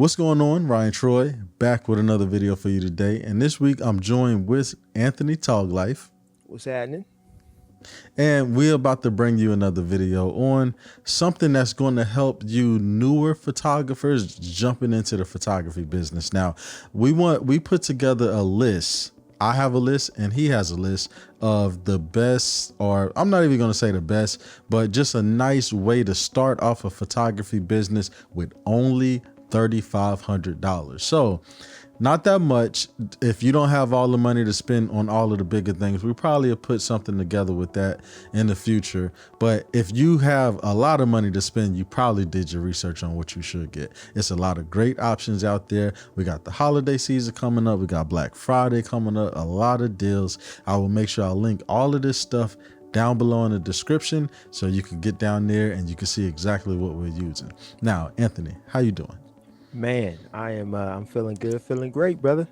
What's going on? Ryan Troy back with another video for you today. And this week I'm joined with Anthony Toglife. What's happening? And we're about to bring you another video on something that's going to help you newer photographers jumping into the photography business. Now, we put together a list. I have a list and he has a list of the best, or I'm not even going to say the best, but just a nice way to start off a photography business with only $3,500. So not that much. If you don't have all the money to spend on all of the bigger things, we probably have put something together with that in the future. But if you have a lot of money to spend, you probably did your research on what you should get. It's a lot of great options out there. We got the holiday season coming up. We got Black Friday coming up, a lot of deals. I will make sure I link all of this stuff down below in the description so you can get down there and you can see exactly what we're using. Now, Anthony, how you doing? Man, I'm feeling good, feeling great, brother.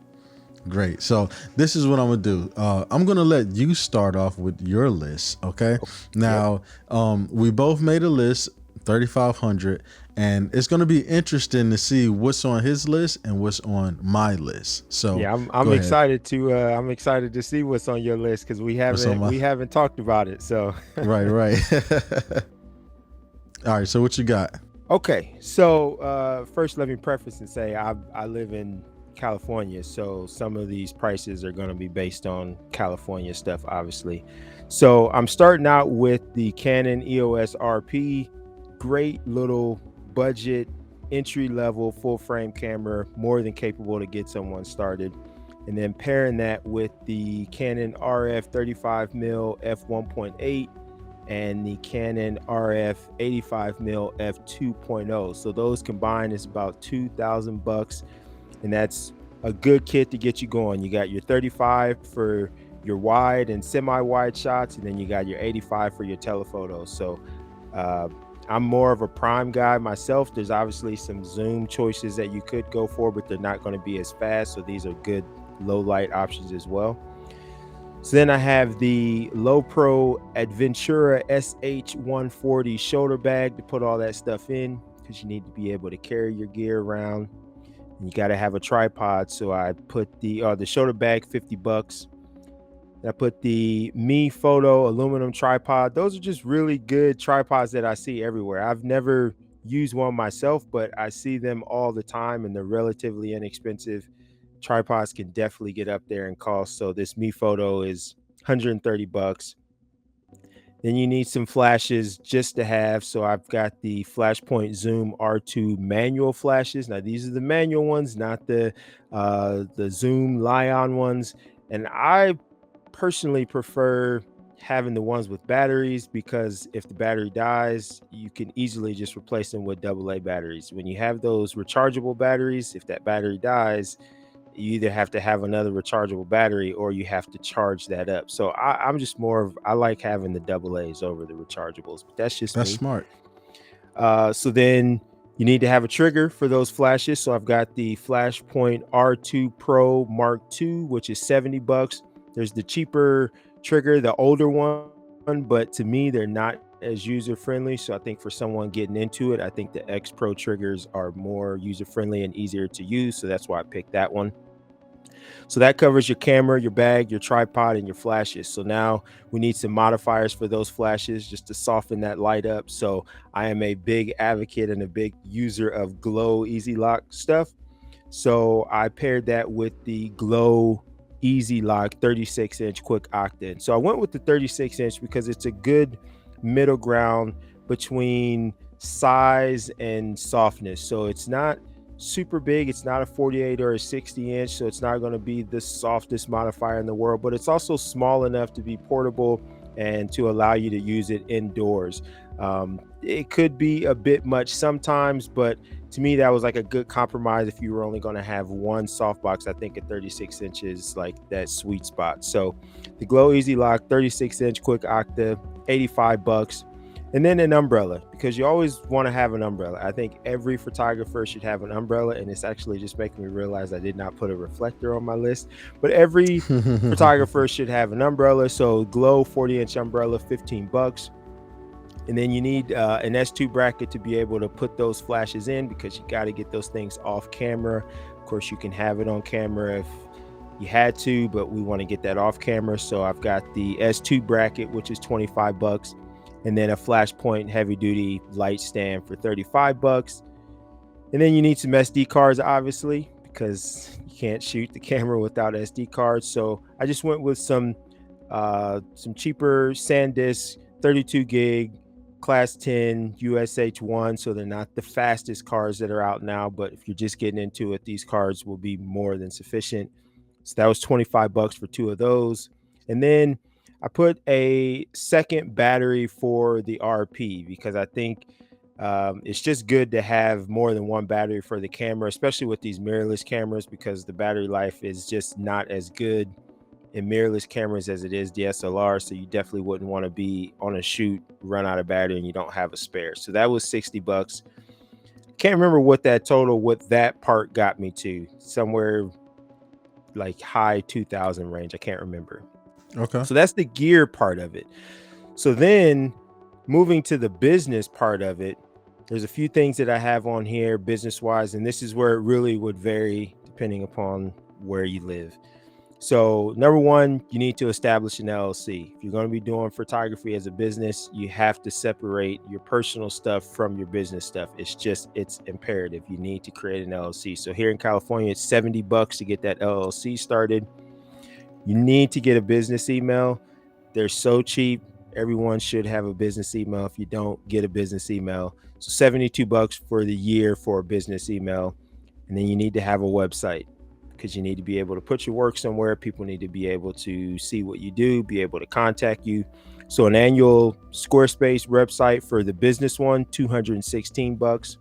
Great. So this is what I'm gonna do. I'm gonna let you start off with your list. Okay. Now, we both made a list, 3,500, and it's gonna be interesting to see what's on his list and what's on my list. So yeah, I'm excited to see what's on your list because we haven't talked about it. So right. All right. So what you got? Okay, so first let me preface and say I live in California, so some of these prices are going to be based on California stuff, obviously. So I'm starting out with the Canon EOS RP, great little budget, entry-level, full-frame camera, more than capable to get someone started. And then pairing that with the Canon RF 35mm f1.8 and the Canon RF 85mm f2.0. So those combined is about $2,000, and that's a good kit to get you going. You got your 35 for your wide and semi-wide shots, and then you got your 85 for your telephoto. So I'm more of a prime guy myself. There's obviously some zoom choices that you could go for, but they're not going to be as fast. So these are good low light options as well. So then I have the Low Pro Adventura SH140 shoulder bag to put all that stuff in, because you need to be able to carry your gear around. And you got to have a tripod. So I put the shoulder bag, $50. I put the Mi Photo aluminum tripod. Those are just really good tripods that I see everywhere. I've never used one myself, but I see them all the time and they're relatively inexpensive. Tripods can definitely get up there in cost. So this Mi Photo is $130. Then you need some flashes just to have. So I've got the Flashpoint Zoom R2 manual flashes. Now these are the manual ones, not the Zoom Lion ones. And I personally prefer having the ones with batteries, because if the battery dies, you can easily just replace them with AA batteries. When you have those rechargeable batteries, if that battery dies, you either have to have another rechargeable battery or you have to charge that up. So I'm just I like having the AA's over the rechargeables, but that's just me. Smart. So then you need to have a trigger for those flashes. So I've got the Flashpoint R2 Pro Mark II, which is $70. There's the cheaper trigger, the older one, but to me, they're not as user-friendly. So I think for someone getting into it, I think the X Pro triggers are more user-friendly and easier to use. So that's why I picked that one. So that covers your camera, your bag, your tripod, and your flashes. So now we need some modifiers for those flashes just to soften that light up. So I am a big advocate and a big user of Glow Easy Lock stuff. So I paired that with the Glow Easy Lock 36-inch quick octane. So I went with the 36-inch because it's a good middle ground between size and softness. So it's not super big, it's not a 48 or a 60-inch, so it's not going to be the softest modifier in the world, but it's also small enough to be portable and to allow you to use it indoors. It could be a bit much sometimes, but to me that was like a good compromise. If you were only going to have one softbox, I think a 36 inches like that sweet spot. So the Glow Easy Lock 36-inch quick octa, $85. And then an umbrella, because you always want to have an umbrella. I think every photographer should have an umbrella, and it's actually just making me realize I did not put a reflector on my list, but every photographer should have an umbrella. So Glow 40-inch umbrella, $15. And then you need an S2 bracket to be able to put those flashes in, because you got to get those things off camera. Of course, you can have it on camera if you had to, but we want to get that off camera. So I've got the S2 bracket, which is 25 bucks, and then a Flashpoint heavy duty light stand for 35 bucks. And then you need some SD cards, obviously, because you can't shoot the camera without SD cards. So I just went with some cheaper SanDisk 32 gig class 10 USH1. So they're not the fastest cards that are out now, but if you're just getting into it, these cards will be more than sufficient. So that was 25 bucks for 2 of those. And then I put a second battery for the RP, because I think it's just good to have more than one battery for the camera, especially with these mirrorless cameras, because the battery life is just not as good in mirrorless cameras as it is DSLR. So you definitely wouldn't want to be on a shoot, run out of battery, and you don't have a spare. So that was 60 bucks. Can't remember what that part got me to. Somewhere like high 2000 range. I can't remember. Okay. So that's the gear part of it. So then moving to the business part of it, there's a few things that I have on here business wise, and this is where it really would vary depending upon where you live. So number one, you need to establish an LLC. If you're going to be doing photography as a business, you have to separate your personal stuff from your business stuff. It's imperative. You need to create an LLC. So here in California, it's 70 bucks to get that LLC started. You need to get a business email. They're so cheap. Everyone should have a business email. If you don't, get a business email. So 72 bucks for the year for a business email. And then you need to have a website, because you need to be able to put your work somewhere. People need to be able to see what you do, be able to contact you. So an annual Squarespace website for the business one, 216 bucks.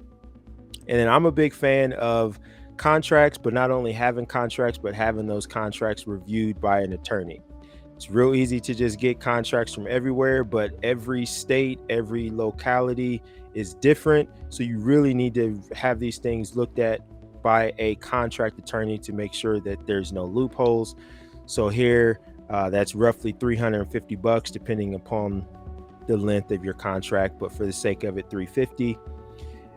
And then I'm a big fan of contracts, but not only having contracts, but having those contracts reviewed by an attorney. It's real easy to just get contracts from everywhere, but every state, every locality is different. So you really need to have these things looked at by a contract attorney to make sure that there's no loopholes. So here, that's roughly 350 bucks, depending upon the length of your contract, but for the sake of it, 350.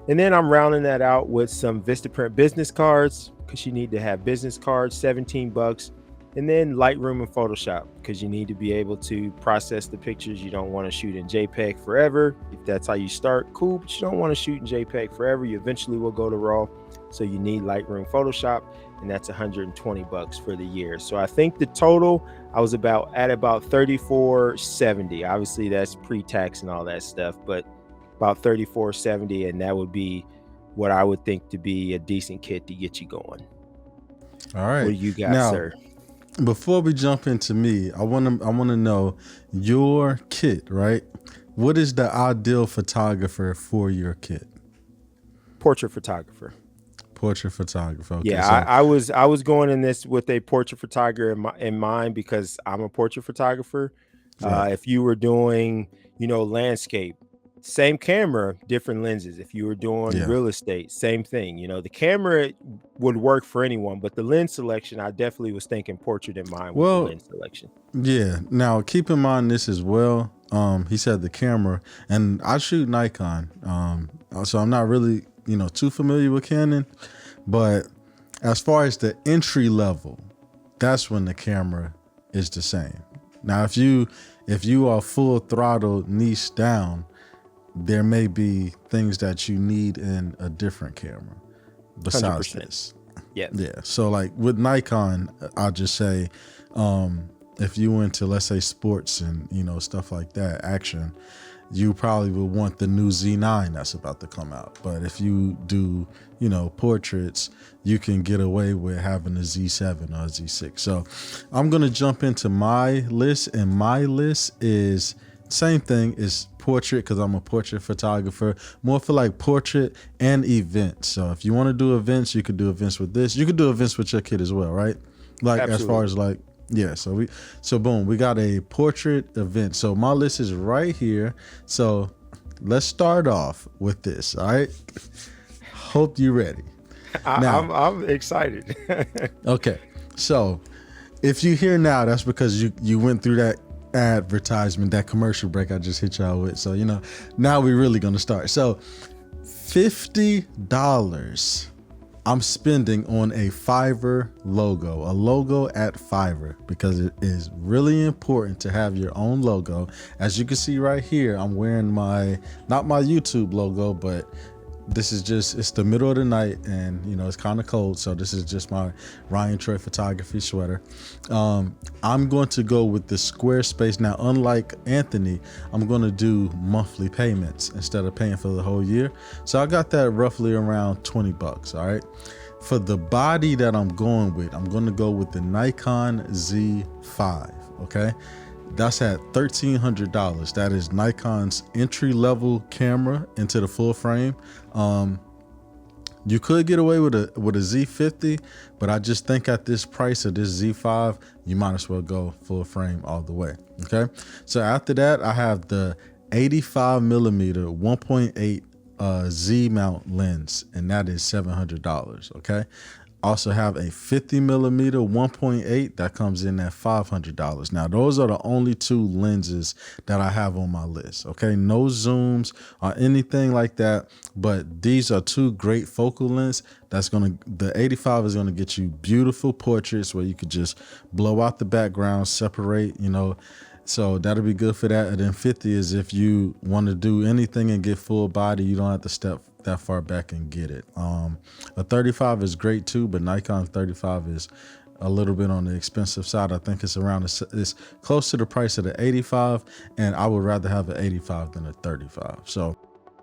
And then I'm rounding that out with some Vistaprint business cards, because you need to have business cards, 17 bucks. And then Lightroom and Photoshop, because you need to be able to process the pictures. You don't want to shoot in JPEG forever. If that's how you start, cool, but you don't want to shoot in JPEG forever. You eventually will go to RAW. So you need Lightroom, Photoshop, and that's 120 bucks for the year. So I think the total, I was about 3470. Obviously that's pre-tax and all that stuff, but about 3470, and that would be what I would think to be a decent kit to get you going. All right. What do you got, now, sir? Before we jump into me, I want to know your kit, right? What is the ideal photographer for your kit? Portrait photographer. Portrait photographer. Okay, Yeah, so I was going in this with a portrait photographer in mind, because I'm a portrait photographer. Right. If you were doing, landscape, same camera, different lenses. If you were doing real estate, same thing. The camera would work for anyone, but the lens selection, I definitely was thinking portrait in mind with the lens selection. Yeah. Now keep in mind this as well. He said the camera, and I shoot Nikon. So I'm not really, too familiar with Canon, but as far as the entry level, that's when the camera is the same. Now, if you are full throttle niche down, there may be things that you need in a different camera besides 100%. this. Yeah. So like with Nikon, I'll just say, if you went to, let's say, sports and, stuff like that, action, you probably would want the new Z9 that's about to come out. But if you do, portraits, you can get away with having a Z7 or a Z6. So I'm going to jump into my list, and my list is same thing as portrait, because I'm a portrait photographer, more for like portrait and events. So if you want to do events, you could do events with this. You could do events with your kid as well, right? Like Absolutely. As far as like, yeah. So boom, we got a portrait event. So my list is right here. So let's start off with this. All right. Hope you're ready. I'm excited. Okay. So if you hear now, that's because you went through that advertisement, that commercial break I just hit y'all with. So, you know, now we're really going to start. So $50 I'm spending on a Fiverr logo, a logo at Fiverr, because it is really important to have your own logo. As you can see right here, I'm wearing not my YouTube logo, but this is just, it's the middle of the night and, you know, it's kind of cold. So this is just my Ryan Troy photography sweater. I'm going to go with the Squarespace. Now, unlike Anthony, I'm going to do monthly payments instead of paying for the whole year. So I got that roughly around 20 bucks. All right. For the body that I'm going with, I'm going to go with the Nikon Z5. Okay. That's at $1,300. That is Nikon's entry-level camera into the full frame. You could get away with a Z50, but I just think at this price of this Z5, you might as well go full frame all the way. Okay. So after that, I have the 85mm 1.8 Z mount lens, and that is $700. Okay. Also have a 50mm 1.8 that comes in at $500. Now, those are the only two lenses that I have on my list. Okay, no zooms or anything like that, but these are two great focal lengths. The 85 is gonna get you beautiful portraits where you could just blow out the background, separate, you know. So that'll be good for that. And then 50 is if you want to do anything and get full body, you don't have to step that far back and get it. A 35 is great too, but Nikon 35 is a little bit on the expensive side. I think it's it's close to the price of the 85, and I would rather have an 85 than a 35. So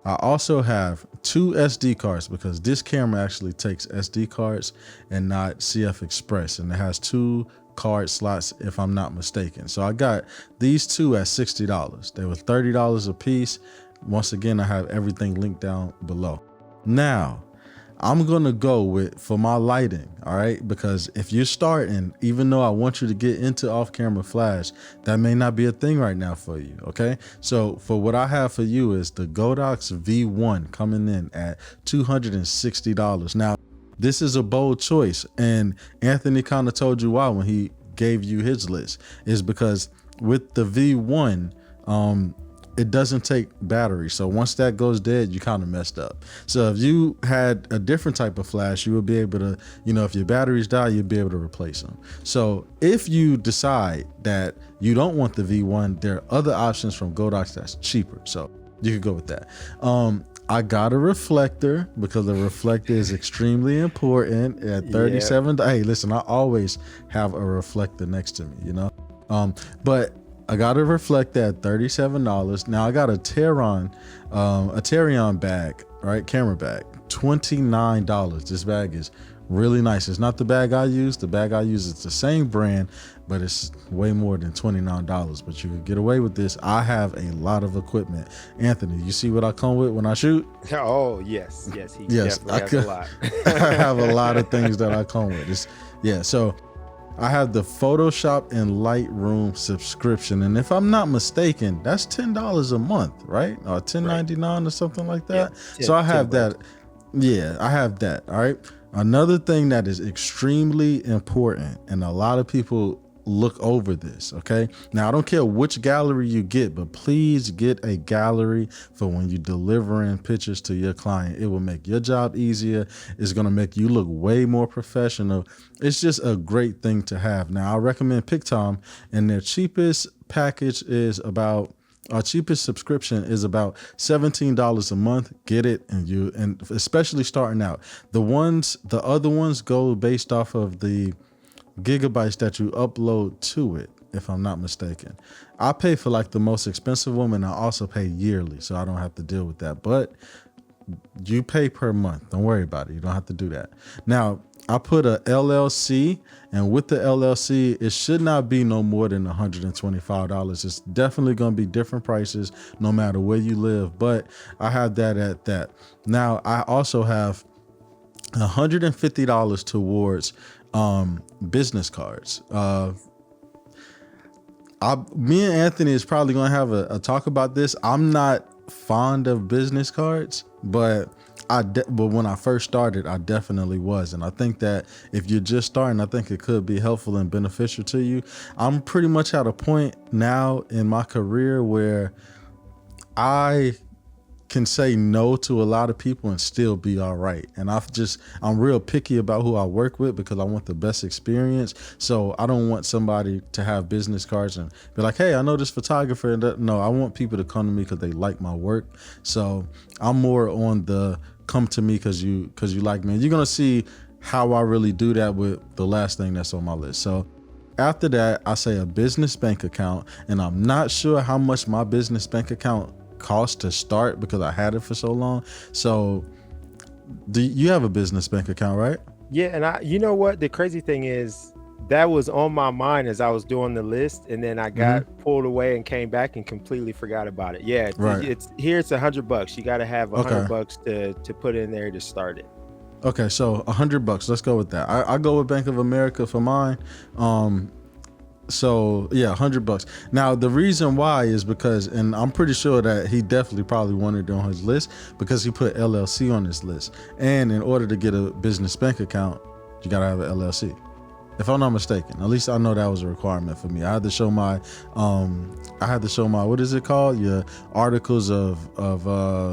I also have two SD cards because this camera actually takes SD cards and not CF Express, and it has two card slots if I'm not mistaken. So I got these two at $60. They were $30 a piece. Once again, I have everything linked down below. Now, I'm gonna go with, for my lighting, all right? Because if you're starting, even though I want you to get into off-camera flash, that may not be a thing right now for you, okay? So for what I have for you is the Godox V1 coming in at $260. Now, this is a bold choice, and Anthony kind of told you why when he gave you his list, is because with the V1, it doesn't take battery. So once that goes dead, you kind of messed up. So if you had a different type of flash, you would be able to, you know, if your batteries die, you'd be able to replace them. So if you decide that you don't want the V1, there are other options from Godox that's cheaper. So you could go with that. I got a reflector because the reflector is extremely important at 37. Hey, listen, I always have a reflector next to me, you know? But I got a reflector at $37. Now I got a Tarion bag, right? Camera bag, $29. This bag is really nice. It's not the bag I use. The bag I use is the same brand, but it's way more than $29. But you could get away with this. I have a lot of equipment. Anthony, you see what I come with when I shoot? Oh, yes. He definitely has a lot. I have a lot of things that I come with. So I have the Photoshop and Lightroom subscription, and if I'm not mistaken, that's $10 a month, right? Or $10.99 or something like that. Yeah, so I have that. Yeah, I have that. All right. Another thing that is extremely important, and a lot of people look over this, okay? Now, I don't care which gallery you get, but please get a gallery for when you're delivering pictures to your client. It will make your job easier. It's going to make you look way more professional. It's just a great thing to have. Now, I recommend Piktom, and their cheapest package is our cheapest subscription is about $17 a month. Get it, and especially starting out. The other ones go based off of the gigabytes that you upload to it, if I'm not mistaken. I pay for like the most expensive one, and I also pay yearly, so I don't have to deal with that. But you pay per month. Don't worry about it. You don't have to do that. Now, I put a LLC, and with the LLC, it should not be no more than $125. It's definitely going to be different prices no matter where you live, but I have that at that. Now, I also have $150 towards business cards. Me and Anthony is probably going to have a talk about this. I'm not fond of business cards, but But when I first started, I definitely was. And I think that if you're just starting, I think it could be helpful and beneficial to you. I'm pretty much at a point now in my career where I can say no to a lot of people and still be all right. And I'm real picky about who I work with because I want the best experience. So I don't want somebody to have business cards and be like, hey, I know this photographer. And no, I want people to come to me because they like my work. So I'm more on the come to me because you like me. And you're going to see how I really do that with the last thing that's on my list. So after that, I say a business bank account, and I'm not sure how much my business bank account cost to start because I had it for so long. So do you have a business bank account, right? Yeah, and you know what? The crazy thing is that was on my mind as I was doing the list, and then I got pulled away and came back and completely forgot about it. Yeah, Right. it's $100. You got to have Okay. $100 to put in there to start it. Okay, so $100. Let's go with that. I go with Bank of America for mine. So yeah, $100. Now the reason why is because, and I'm pretty sure that he definitely probably wanted it on his list because he put LLC on his list. And in order to get a business bank account, you gotta have an LLC. If I'm not mistaken, at least I know that was a requirement for me. I had to show my, what is it called? Your articles of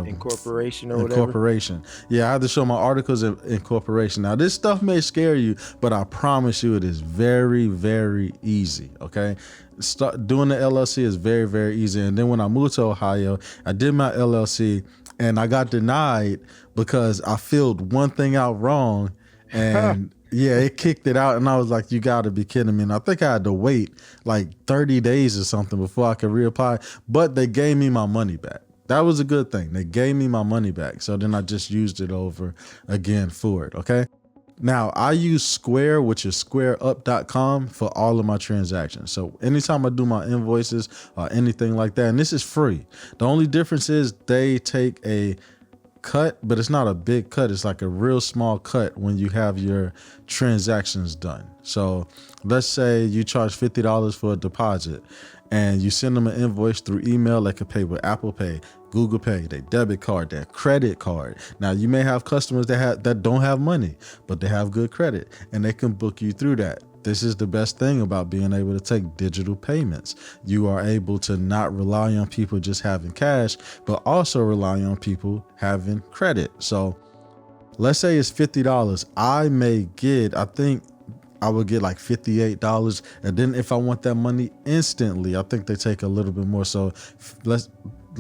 Incorporation or whatever. incorporation. Yeah, I had to show my articles of incorporation. Now this stuff may scare you, but I promise you it is very, very easy. Okay. Start doing the LLC is very, very easy. And then when I moved to Ohio, I did my LLC and I got denied because I filled one thing out wrong and yeah, it kicked it out, and I was like, you gotta be kidding me. And I think I had to wait like 30 days or something before I could reapply, but they gave me my money back. That was a good thing. They gave me my money back. So then I just used it over again for it, okay? Now, I use Square, which is squareup.com for all of my transactions. So anytime I do my invoices or anything like that, and this is free. The only difference is they take a cut, but it's not a big cut. It's like a real small cut when you have your transactions done. So let's say you charge $50 for a deposit and you send them an invoice through email. They could pay with Apple Pay, Google Pay, their debit card, their credit card. Now you may have customers that don't have money, but they have good credit and they can book you through that. This is the best thing about being able to take digital payments. You are able to not rely on people just having cash, but also rely on people having credit. So let's say it's $50. I think I would get like $58. And then if I want that money instantly, I think they take a little bit more. So let's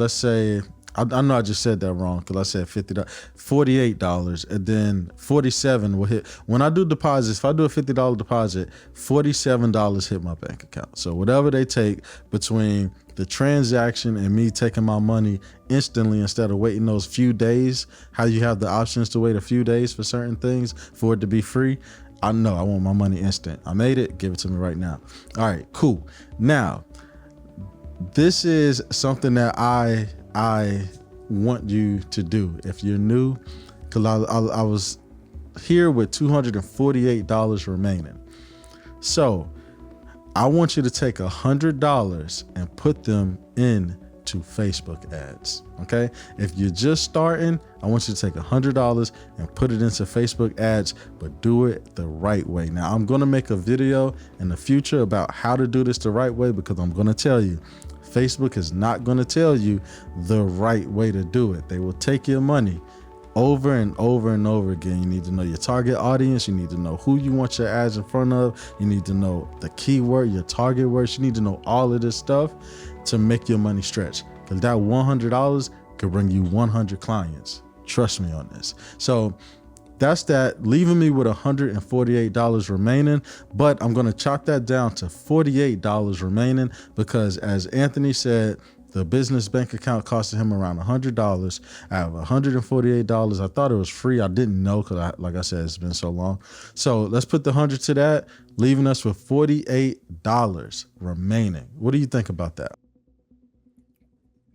say, I know I just said that wrong because I said $48, and then $47 will hit. When I do deposits, if I do a $50 deposit, $47 hit my bank account. So whatever they take between the transaction and me taking my money instantly instead of waiting those few days, how you have the options to wait a few days for certain things for it to be free, I know I want my money instant. I made it, give it to me right now. All right, cool. Now, this is something that I want you to do if you're new, because I was here with $248 remaining. So I want you to take $100 and put them into Facebook ads. Okay. If you're just starting, I want you to take $100 and put it into Facebook ads, but do it the right way. Now I'm going to make a video in the future about how to do this the right way, because I'm going to tell you, Facebook is not going to tell you the right way to do it. They will take your money over and over and over again. You need to know your target audience. You need to know who you want your ads in front of. You need to know the keyword, your target words. You need to know all of this stuff to make your money stretch, because that $100 could bring you 100 clients. Trust me on this. So that's that, leaving me with $148 remaining, but I'm going to chop that down to $48 remaining, because as Anthony said, the business bank account costed him around $100. I have $148. I thought it was free. I didn't know, because like I said, it's been so long. So let's put the 100 to that, leaving us with $48 remaining. What do you think about that?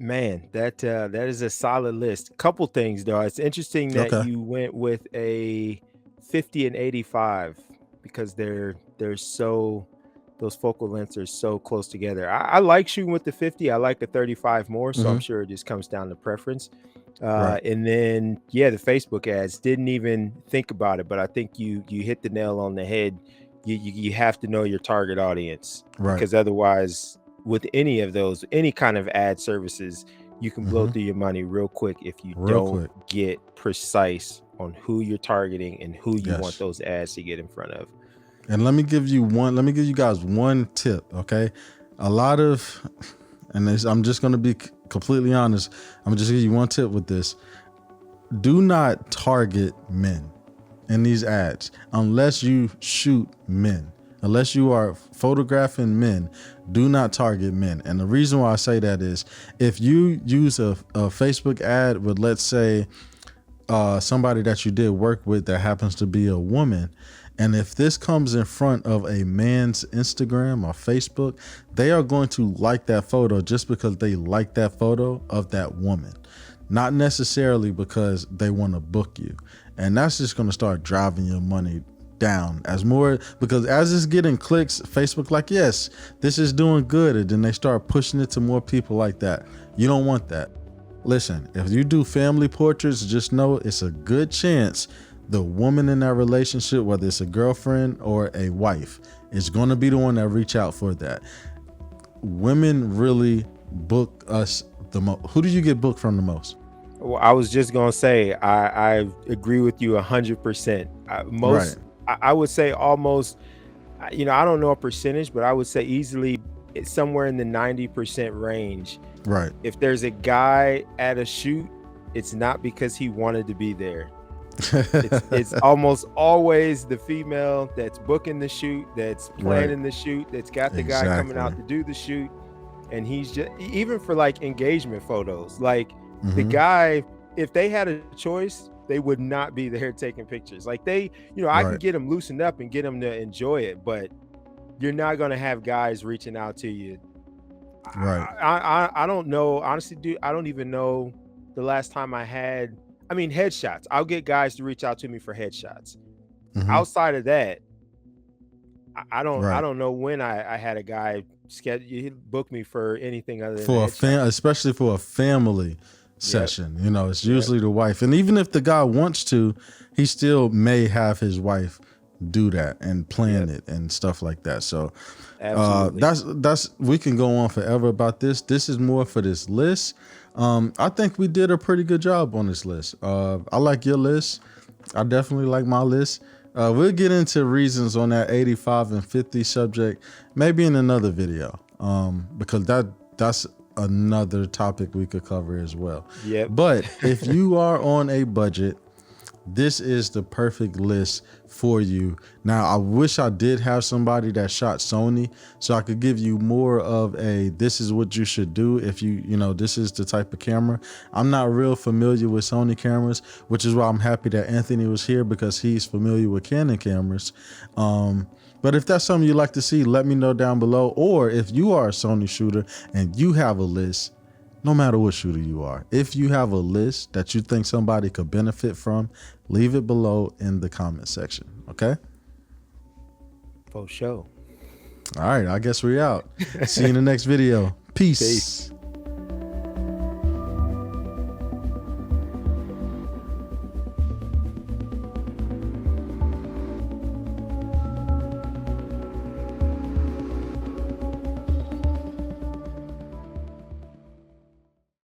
Man, that is a solid list. Couple things though. It's interesting that Okay. you went with a 50 and 85 because they're so, those focal lengths are so close together. I like shooting with the 50. I like the 35 more, so I'm Mm-hmm. sure it just comes down to preference. Right. And then, yeah, the Facebook ads, didn't even think about it, but I think you hit the nail on the head. You have to know your target audience, Right. because otherwise, with any of those, any kind of ad services, you can blow through your money real quick if you Real don't quick. get precise on who you're targeting and who you want Yes. those ads to get in front of. And let me give you guys one tip, okay? A lot of, I'm just going to be completely honest. I'm just give you one tip with this. Do not target men in these ads unless you shoot men. Unless you are photographing men, do not target men. And the reason why I say that is if you use a Facebook ad with, let's say, somebody that you did work with that happens to be a woman, and if this comes in front of a man's Instagram or Facebook, they are going to like that photo just because they like that photo of that woman, not necessarily because they want to book you. And that's just going to start driving your money down because as it's getting clicks, Facebook like, yes, this is doing good. And then they start pushing it to more people like that. You don't want that. Listen, if you do family portraits, just know it's a good chance the woman in that relationship, whether it's a girlfriend or a wife, is going to be the one that reach out for that. Women really book us the most. Who do you get booked from the most? Well, I was just gonna say, I agree with you 100%. Most, Right. I would say almost, I don't know a percentage, but I would say easily it's somewhere in the 90% range. Right. If there's a guy at a shoot, it's not because he wanted to be there. It's almost always the female that's booking the shoot, that's planning the shoot, that's got the guy coming out to do the shoot. And he's just, even for like engagement photos, like the guy, if they had a choice, they would not be there taking pictures. Like I can get them loosened up and get them to enjoy it, but you're not going to have guys reaching out to you. Right. I don't know. Honestly, dude, I don't even know the last time headshots. I'll get guys to reach out to me for headshots. Outside of that, I don't know when I had a guy book me for anything other than especially for a family session. It's usually the wife. And even if the guy wants to, he still may have his wife do that and plan it and stuff like that. So that's we can go on forever about this. This is more for this list. I think we did a pretty good job on this list. I like your list. I definitely like my list. We'll get into reasons on that 85 and 50 subject maybe in another video, because that's another topic we could cover as well. But if you are on a budget, this is the perfect list for you. Now, I wish I did have somebody that shot Sony so I could give you more of this is what you should do if this is the type of camera. I'm not real familiar with Sony cameras, which is why I'm happy that Anthony was here, because he's familiar with Canon cameras. But if that's something you'd like to see, let me know down below. Or if you are a Sony shooter and you have a list, no matter what shooter you are, if you have a list that you think somebody could benefit from, leave it below in the comment section. Okay? For sure. All right, I guess we're out. See you in the next video. Peace.